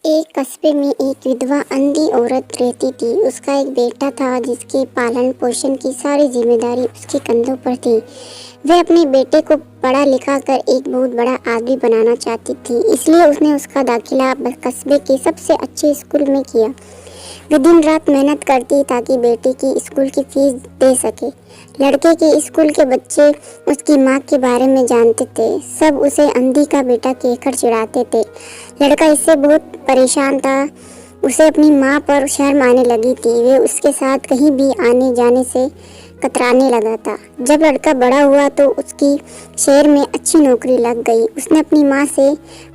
एक कस्बे में एक विधवा अंधी औरत रहती थी। उसका एक बेटा था जिसके पालन पोषण की सारी जिम्मेदारी उसके कंधों पर थी। वह अपने बेटे को पढ़ा लिखा कर एक बहुत बड़ा आदमी बनाना चाहती थी, इसलिए उसने उसका दाखिला कस्बे के सबसे अच्छे स्कूल में किया। वह दिन रात मेहनत करती ताकि बेटे की स्कूल की फीस दे सके। लड़के के स्कूल के बच्चे उसकी माँ के बारे में जानते थे। सब उसे अंधी का बेटा कहकर चिढ़ाते थे। लड़का इससे बहुत परेशान था। उसे अपनी माँ पर शर्म आने लगी थी। वे उसके साथ कहीं भी आने जाने से कतराने लगा था। जब लड़का बड़ा हुआ तो उसकी शहर में अच्छी नौकरी लग गई। उसने अपनी माँ से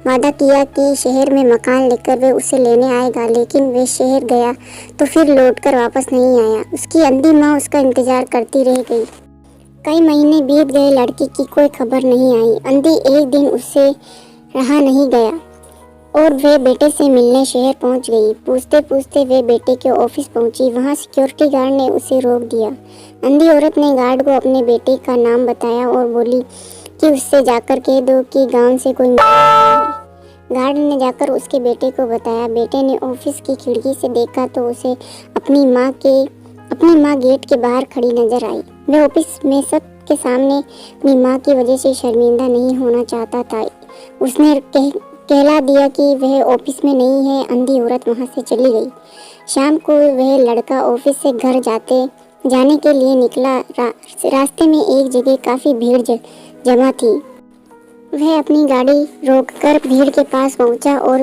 वादा किया कि शहर में मकान लेकर वे उसे लेने आएगा, लेकिन वे शहर गया तो फिर लौटकर वापस नहीं आया। उसकी अंधी माँ उसका इंतजार करती रह गई। कई महीने बीत गए, लड़की की कोई खबर नहीं आई। अंधी एक दिन उससे रहा नहीं गया और वे बेटे से मिलने शहर पहुंच गई। पूछते पूछते वे बेटे के ऑफिस पहुंची। वहां सिक्योरिटी गार्ड ने उसे रोक दिया। अंधी औरत ने गार्ड को अपने बेटे का नाम बताया और बोली कि उससे जाकर कह दो कि गांव से कोई मिलने आया है। गार्ड ने जाकर उसके बेटे को बताया। बेटे ने ऑफिस की खिड़की से देखा तो उसे अपनी माँ गेट के बाहर खड़ी नजर आई। वह ऑफिस में सबके सामने अपनी माँ की वजह से शर्मिंदा नहीं होना चाहता था। उसने कहला दिया कि वह ऑफिस में नहीं है। अंधी औरत वहां से चली गई। शाम को वह लड़का ऑफिस से घर जाने के लिए निकला। रास्ते में एक जगह काफी भीड़ जमा थी। वह अपनी गाड़ी रोककर भीड़ के पास पहुंचा और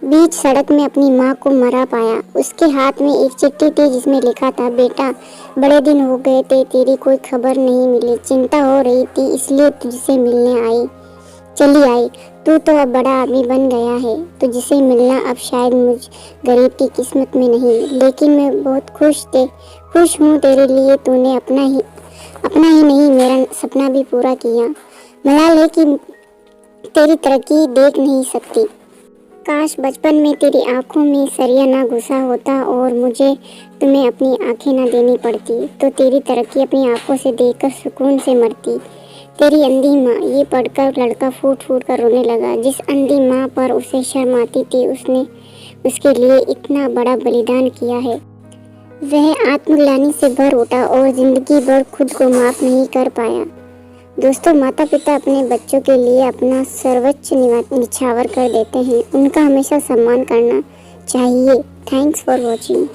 बीच सड़क में अपनी माँ को मरा पाया। उसके हाथ में एक चिट्ठी थी जिसमें लिखा था, बेटा बड़े दिन हो गए थे, तेरी कोई खबर नहीं मिली। चिंता हो रही थी इसलिए तुझसे मिलने चली आई। तू तो अब बड़ा आदमी बन गया है। तुझसे मिलना अब शायद मुझ गरीब की किस्मत में नहीं, लेकिन मैं बहुत खुश हूँ तेरे लिए। तूने अपना ही नहीं मेरा सपना भी पूरा किया। मलाल है कि तेरी तरक्की देख नहीं सकती। काश बचपन में तेरी आंखों में सरिया ना घुसा होता और मुझे तुम्हें अपनी आंखें ना देनी पड़ती, तो तेरी तरक्की अपनी आंखों से देखकर सुकून से मरती। तेरी अंधी माँ। ये पढ़कर लड़का फूट फूट कर रोने लगा। जिस अंधी माँ पर उसे शर्म आती थी, उसने उसके लिए इतना बड़ा बलिदान किया है। वह आत्मग्लानि से भर उठा और जिंदगी भर खुद को माफ नहीं कर पाया। दोस्तों, माता पिता अपने बच्चों के लिए अपना सर्वोच्च निछावर कर देते हैं। उनका हमेशा सम्मान करना चाहिए। Thanks for watching.